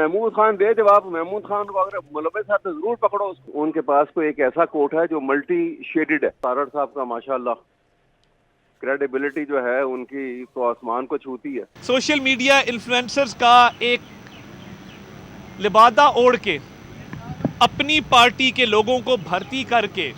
महमूद खान दे जवाब। महमूद खान को अगर मुलव्वस है तो जरूर पकड़ो उसको। उनके पास कोई एक ऐसा कोट है जो मल्टी शेडेड है। तारड़ साहब का माशाल्लाह क्रेडिबिलिटी जो है उनकी तो आसमान को छूती है। सोशल मीडिया इन्फ्लुएंसर्स का एक लिबादा ओढ़ के अपनी पार्टी के लोगों को भर्ती करके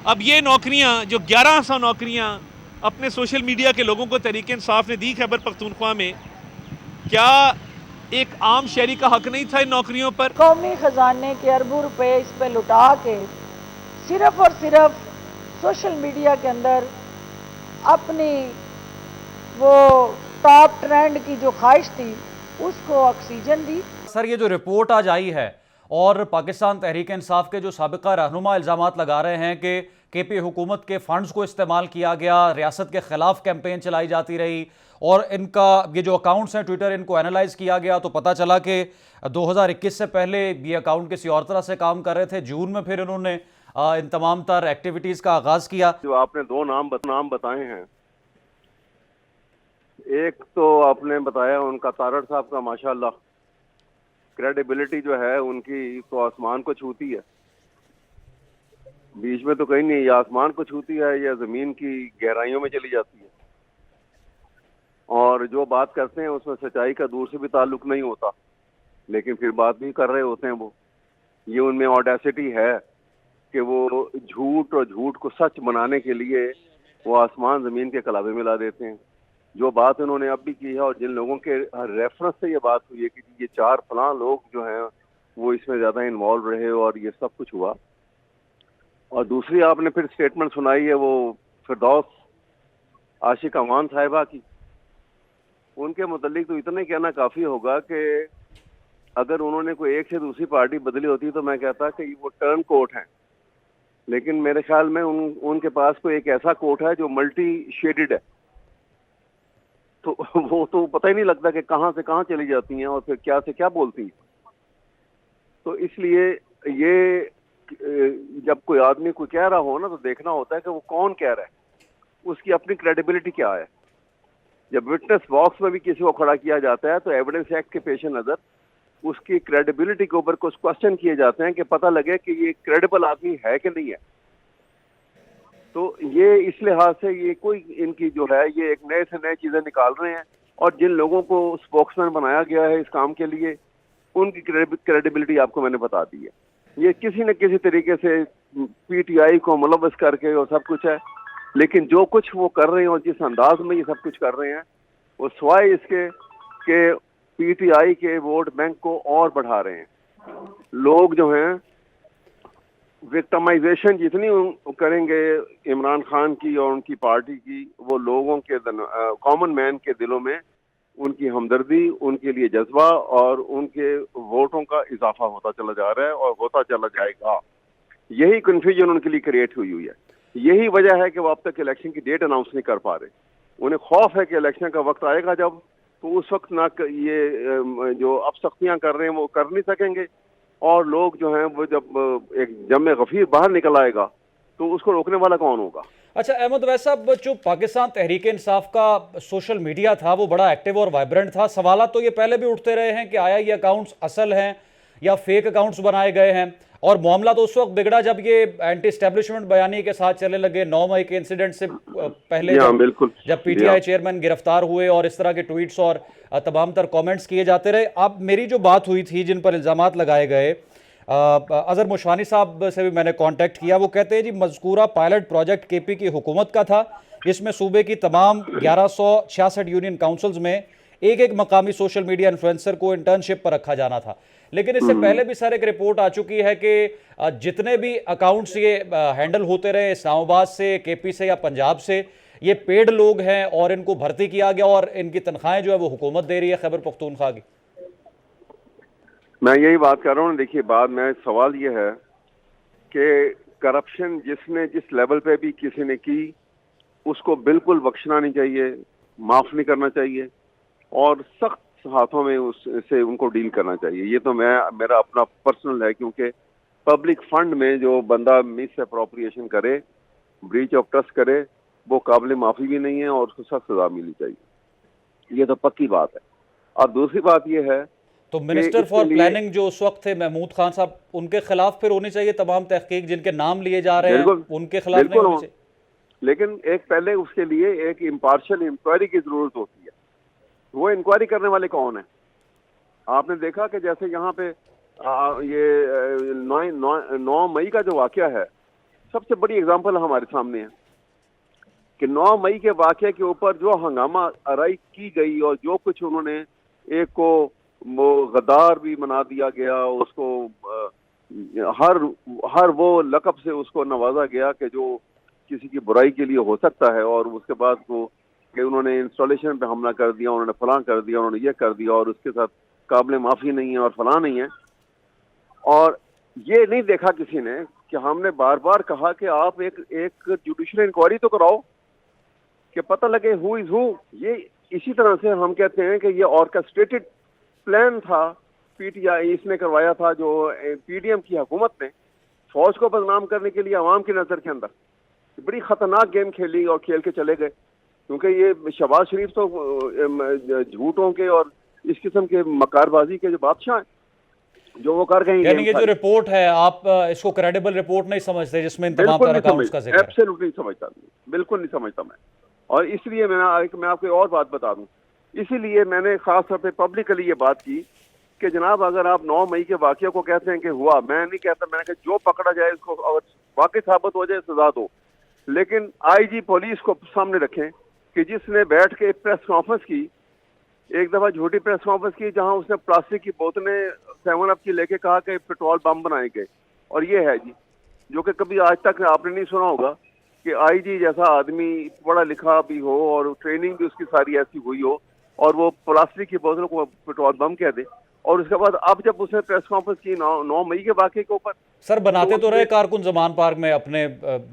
अब ये नौकरियां जो 1100 नौकरियां अपने सोशल मीडिया के लोगों को तहरीक इंसाफ ने दी खैबर पख्तूनख्वा में, क्या एक आम शहरी का हक नहीं था इन नौकरियों पर? कौमी खजाने के अरबों रुपए इस पे लुटा के सिर्फ और सिर्फ सोशल मीडिया के अंदर अपनी वो टॉप ट्रेंड की जो ख्वाहिश थी उसको ऑक्सीजन दी। सर, ये जो रिपोर्ट आज आई है और पाकिस्तान तहरीक इंसाफ के जो साबिका रहनुमा इल्ज़ामात लगा रहे हैं कि केपी हुकूमत के फंड्स को इस्तेमाल किया गया, रियासत के खिलाफ कैंपेन चलाई जाती रही और इनका ये जो अकाउंट्स हैं ट्विटर, इनको एनालाइज किया गया तो पता चला कि 2021 से पहले ये अकाउंट किसी और तरह से काम कर रहे थे। जून में फिर इन्होंने इन तमाम तर एक्टिविटीज़ का आगाज़ किया। जो आपने दो नाम बताए हैं, एक तो आपने बताया उनका तारड़ साहब का माशाल्लाह क्रेडिबिलिटी जो है उनकी तो आसमान को छूती है। बीच में तो कहीं नहीं, या आसमान को छूती है या जमीन की गहराइयों में चली जाती है। और जो बात करते हैं उसमें सच्चाई का दूर से भी ताल्लुक नहीं होता, लेकिन फिर बात भी कर रहे होते हैं वो। ये उनमें ऑडेसिटी है कि वो झूठ और झूठ को सच बनाने के लिए वो आसमान जमीन के कलावे मिला देते हैं। जो बात उन्होंने अब भी की है और जिन लोगों के रेफरेंस से ये बात हुई है कि ये 4 फलां लोग जो हैं वो इसमें ज्यादा इन्वॉल्व रहे और ये सब कुछ हुआ। और दूसरी आपने फिर स्टेटमेंट सुनाई है वो फिरदौस आशिक अमान साहिबा की। उनके मुतालिक तो इतना ही कहना काफी होगा कि अगर उन्होंने कोई एक से दूसरी पार्टी बदली होती तो मैं कहता कि वो टर्न कोट हैं, लेकिन मेरे ख्याल में उनके पास कोई एक ऐसा कोट है जो मल्टी शेडेड है। तो वो तो पता ही नहीं लगता कि कहाँ से कहाँ चली जाती हैं और फिर क्या से क्या बोलती हैं। तो इसलिए ये जब कोई आदमी कोई कह रहा हो ना तो देखना होता है कि वो कौन कह रहा है, उसकी अपनी क्रेडिबिलिटी क्या है। जब विटनेस बॉक्स में भी किसी को खड़ा किया जाता है तो एविडेंस एक्ट के पेश नजर उसकी क्रेडिबिलिटी के ऊपर कुछ क्वेश्चन किए जाते हैं कि पता लगे कि ये क्रेडिबल आदमी है कि नहीं है। तो ये इस लिहाज से ये कोई इनकी जो है ये एक नए से नए चीजें निकाल रहे हैं और जिन लोगों को स्पोक्समैन बनाया गया है इस काम के लिए उनकी क्रेडिबिलिटी आपको मैंने बता दी है। ये किसी न किसी तरीके से पीटीआई को मुलव्वस करके और सब कुछ है, लेकिन जो कुछ वो कर रहे हैं और जिस अंदाज में ये सब कुछ कर रहे हैं वो सिवाय इसके कि पीटीआई के वोट बैंक को और बढ़ा रहे हैं। लोग जो हैं विक्टिमाइजेशन जितनी करेंगे इमरान खान की और उनकी पार्टी की, वो लोगों के कॉमन मैन के दिलों में उनकी हमदर्दी, उनके लिए जज्बा और उनके वोटों का इजाफा होता चला जा रहा है और होता चला जाएगा। यही कन्फ्यूजन उनके लिए क्रिएट हुई है। यही वजह है कि वो अब तक इलेक्शन की डेट अनाउंस नहीं कर पा रहे। उन्हें खौफ है कि इलेक्शन का वक्त आएगा जब, तो उस वक्त ना ये जो अब सख्तियां कर रहे हैं वो कर नहीं सकेंगे और लोग जो हैं वो जब एक जम गफीर बाहर निकल आएगा तो उसको रोकने वाला कौन होगा। अच्छा अहमद वैस साहब, जो पाकिस्तान तहरीक इंसाफ का सोशल मीडिया था वो बड़ा एक्टिव और वाइब्रेंट था। सवाल तो ये पहले भी उठते रहे हैं कि आया ये अकाउंट्स असल हैं या फेक अकाउंट्स बनाए गए हैं, और मामला तो उस वक्त बिगड़ा जब ये एंटी एस्टेब्लिशमेंट बयानी के साथ चलने लगे 9 मई के इंसिडेंट से पहले, जब पीटीआई चेयरमैन गिरफ्तार हुए और इस तरह के ट्वीट्स और तमाम तर कमेंट्स किए जाते रहे। अब मेरी जो बात हुई थी जिन पर इल्जामात लगाए गए, अजहर मुशवानी साहब से भी मैंने कांटेक्ट किया। वो कहते हैं जी मज़कूरा पायलट प्रोजेक्ट केपी की हुकूमत का था, इसमें सूबे की तमाम 1166 यूनियन काउंसिल्स में एक एक मकामी सोशल मीडिया इन्फ्लुएंसर को इंटर्नशिप पर रखा जाना था। लेकिन इससे पहले भी सर एक रिपोर्ट आ चुकी है कि जितने भी अकाउंट्स ये हैंडल होते रहे इस्लामाबाद से, केपी से या पंजाब से, ये पेड लोग हैं और इनको भर्ती किया गया और इनकी तनख्वाहें जो है वो हुकूमत दे रही है खैबर पख्तूनख्वा की। मैं यही बात कर रहा हूँ। देखिए बात में सवाल ये है कि करप्शन जिसने जिस लेवल पे भी किसी ने की उसको बिल्कुल बख्शना नहीं चाहिए, माफ नहीं करना चाहिए और सख्त हाथों में उससे उनको डील करना चाहिए। ये तो मेरा अपना पर्सनल है, क्योंकि पब्लिक फंड में जो बंदा मिस अप्रोप्रिएशन करे, ब्रीच ऑफ ट्रस्ट करे, वो काबिल माफी भी नहीं है और उसको सख्त सजा मिलनी चाहिए। ये तो पक्की बात है। और दूसरी बात ये है तो मिनिस्टर फॉर प्लानिंग जो उस वक्त थे महमूद खान साहब, उनके खिलाफ फिर होनी चाहिए तमाम तहकीक, जिनके नाम लिए जा रहे हैं उनके खिलाफ नहीं होनी चाहिए। लेकिन एक पहले उसके लिए एक इम्पार्शियल इंक्वायरी की जरूरत होती है। वो इंक्वायरी करने वाले कौन है? आपने देखा कि जैसे यहाँ पे ये 9 मई का जो वाकया है, सबसे बड़ी एग्जांपल हमारे सामने है कि 9 मई के वाकये के ऊपर जो हंगामा आराई की गई और जो कुछ उन्होंने, एक को वो गद्दार भी बना दिया गया, उसको हर वो लक़ब से उसको नवाजा गया कि जो किसी की बुराई के लिए हो सकता है, और उसके बाद वो कि उन्होंने इंस्टॉलेशन पे हमला कर दिया, उन्होंने फलां कर दिया, उन्होंने ये कर दिया और उसके साथ काबिल माफ़ी नहीं है और फलां नहीं है। और ये नहीं देखा किसी ने कि हमने बार बार कहा कि आप एक जुडिशियल इंक्वायरी तो कराओ कि पता लगे हु इज हु। ये इसी तरह से हम कहते हैं कि ये ऑर्केस्ट्रेटेड प्लान था, पीटीआई इसने करवाया था, जो पीडीएम की हुकूमत ने फौज को बदनाम करने के लिए अवाम की नज़र के अंदर बड़ी खतरनाक गेम खेली और खेल के चले गए। क्योंकि ये शहबाज शरीफ तो झूठों के और इस किस्म के मकारबाजी के जो बादशाह हैं, जो वो कर गए। यानी ये जो रिपोर्ट है, आप इसको क्रेडिबल रिपोर्ट नहीं समझते जिसमें इन तमाम तरह अकाउंट्स का जिक्र है? एब्सोल्युटली नहीं समझता, बिल्कुल नहीं समझता मैं। और इसलिए मैं आपको और बात बता दूं, इसीलिए मैंने खास तौर पे पब्लिकली ये बात की कि जनाब अगर आप 9 मई के वाकये को कहते हैं कि हुआ, मैं नहीं कहता, मैंने कहा जो पकड़ा जाए उसको अगर वाकई साबित हो जाए सजा दो, लेकिन आईजी पुलिस को सामने रखें कि जिसने बैठ के प्रेस कॉन्फ्रेंस की, एक दफा झूठी प्रेस कॉन्फ्रेंस की जहां उसने प्लास्टिक की बोतलें 7 अप की लेके कहा कि पेट्रोल बम बनाए गए। और ये है जी, जो कि कभी आज तक आपने नहीं सुना होगा कि आईजी जैसा आदमी पढ़ा लिखा भी हो और ट्रेनिंग भी उसकी सारी ऐसी हुई हो और वो प्लास्टिक की बोतलों को पेट्रोल बम कह दे। और उसके बाद अब जब उसने प्रेस कॉन्फ्रेंस की 9 मई के वाकये के ऊपर, सर बनाते तो रहे कारकुन जमान पार्क में अपने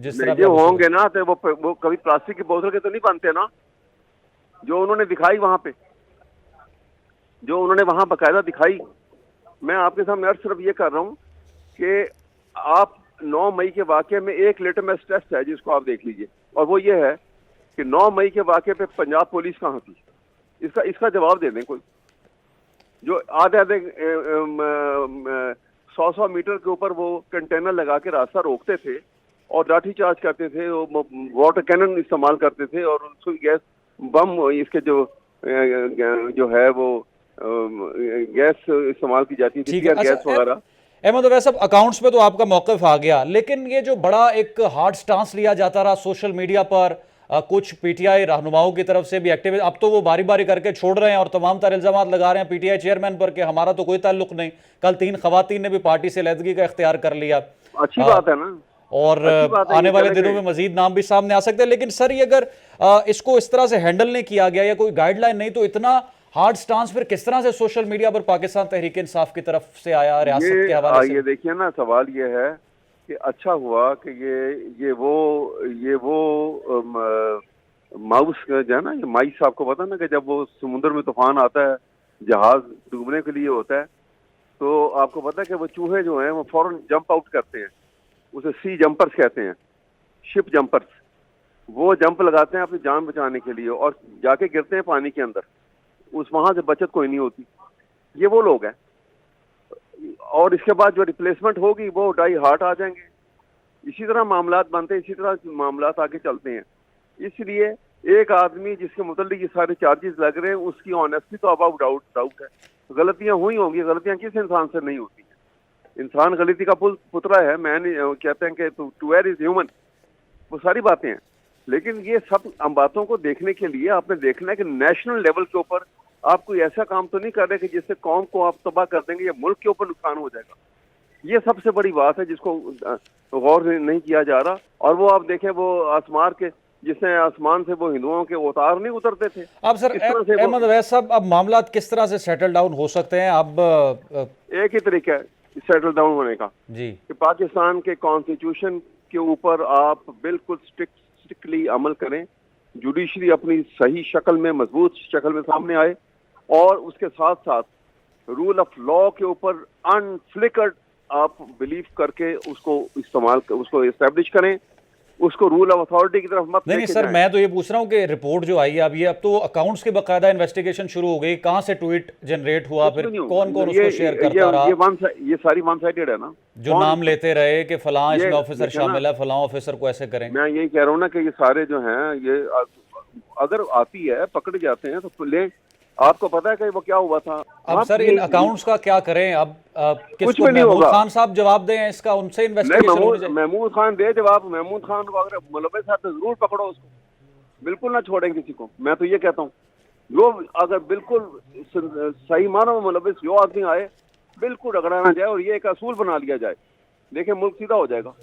जिस तरह जो होंगे ना, तो वो कभी प्लास्टिक की बोतल के तो नहीं बनते ना, जो उन्होंने दिखाई वहां पे, जो उन्होंने वहां बाकायदा दिखाई। मैं आपके सामने अर्ज सिर्फ ये कर रहा हूँ कि आप 9 मई के वाकये में एक लिटमस टेस्ट है जिसको आप देख लीजिए, और वो ये है कि 9 मई के वाकये पे पंजाब पुलिस कहाँ थी? इसका जवाब दे दें कोई। जो आधे 100 मीटर के ऊपर वो कंटेनर लगा के रास्ता रोकते थे और लाठी चार्ज करते थे, वाटर कैनन इस्तेमाल करते थे और गैस बम, इसके जो है वो गैस इस्तेमाल की जाती थी, गैस वगैरह। अहमद अवैस साहब, अकाउंट्स पे तो आपका मौक़िफ़ आ गया, लेकिन ये जो बड़ा एक हार्ड स्टांस लिया जाता रहा सोशल मीडिया पर, कुछ पीटीआई रहनुमाओं की तरफ से भी एक्टिव, अब तो वो बारी बारी करके छोड़ रहे हैं और तमाम तरह इल्जाम लगा रहे हैं पीटीआई चेयरमैन पर कि हमारा तो कोई ताल्लुक नहीं। कल 3 खवातीन ने भी पार्टी से अलहदगी का इख्तियार कर लिया। अच्छी बात है ना, और आने वाले दिनों में मजीद नाम भी सामने आ सकते हैं। लेकिन सर, ये अगर इसको इस तरह से हैंडल नहीं किया गया या कोई गाइडलाइन नहीं, तो इतना हार्ड स्टांस फिर किस तरह से सोशल मीडिया पर पाकिस्तान तहरीक इंसाफ की तरफ से आया रियासत के हवाले से? ये देखिए ना, सवाल ये है कि अच्छा हुआ कि ये वो माउस जो है ना, ये माइस, आपको पता ना कि जब वो समुद्र में तूफान आता है, जहाज डूबने के लिए होता है, तो आपको पता है कि वो चूहे जो हैं वो फौरन जंप आउट करते हैं, उसे सी जंपर्स कहते हैं, शिप जंपर्स। वो जंप लगाते हैं अपनी जान बचाने के लिए और जाके गिरते हैं पानी के अंदर, वहां से बचत कोई नहीं होती। ये वो लोग हैं। और इसके बाद जो रिप्लेसमेंट होगी वो डाई हार्ट आ जाएंगे। इसी तरह मामलात बनते हैं, इसी तरह मामलात आगे चलते हैं। इसलिए एक आदमी जिसके मुतल्लिक ये सारे चार्जेस लग रहे हैं, उसकी ऑनेस्टी तो अबाउट डाउट है। गलतियां हुई होंगी, गलतियां किस इंसान से नहीं होती हैं। इंसान गलती का पुतला है, मैं नहीं कहते हैं कि टू एयर इज ह्यूमन, वो सारी बातें हैं। लेकिन ये सब बातों को देखने के लिए आपने देखना है कि नेशनल लेवल के ऊपर आप कोई ऐसा काम तो नहीं कर रहे कि जिससे कौम को आप तबाह कर देंगे या मुल्क के ऊपर नुकसान हो जाएगा। ये सबसे बड़ी बात है जिसको गौर नहीं किया जा रहा। और वो आप देखें, वो आसमान के, जिसने आसमान से वो हिंदुओं के अवतार नहीं उतरते थे। अब सर अहमद अवैस साहब, अब मामला किस तरह से सेटल डाउन हो सकते हैं? अब एक ही तरीका है सेटल डाउन होने का जी, कि पाकिस्तान के कॉन्स्टिट्यूशन के ऊपर आप बिल्कुल स्ट्रिक्टली अमल करें, जुडिशरी अपनी सही शक्ल में, मजबूत शक्ल में सामने आए, और उसके साथ साथ रूल ऑफ लॉ के ऊपर अनफ्लिकर्ड आप बिलीव करके उसको इस्तेमाल, उसको एस्टेब्लिश करें। उसको रूल ऑफ अथॉरिटी की तरफ मत नहीं लेके सर, जाएं। मैं तो ये पूछ रहा हूँ कि रिपोर्ट जो आई है अब तो अकाउंट्स के बकायदा इन्वेस्टिगेशन शुरू हो गई, कहाँ से ट्वीट जनरेट हुआ, कुछ फिर भी नहीं कौन कौन ये- उसको शेयर करता रहा, ये सारी वन साइडेड है ना। जो कौन- नाम लेते रहे कि फलां ये इसमें ऑफिसर देखिए ना, शामिल है, फलां ऑफिसर को ऐसे करें। मैं यही कह रहा हूँ ना कि ये सारे जो हैं ये अगर आती है पकड़ जाते हैं तो ले। आपको पता है कि वो क्या हुआ था? अब आप सर ये- इन अकाउंट्स का क्या करें? अब किसको, भी नहीं महमूद होगा। खान साहब जवाब दें इसका, उनसे नहीं, इन्वेस्टिगेशन होनी चाहिए। महमूद खान दे जवाब। महमूद खान को अगर मुलविस है तो जरूर पकड़ो उसको, बिल्कुल ना छोड़ें किसी को। मैं तो ये कहता हूँ जो अगर बिल्कुल सही मानो में मुलविस जो आदमी आए बिल्कुल रगड़ा ना जाए और ये एक असूल बना लिया जाए, देखिए मुल्क सीधा हो जाएगा।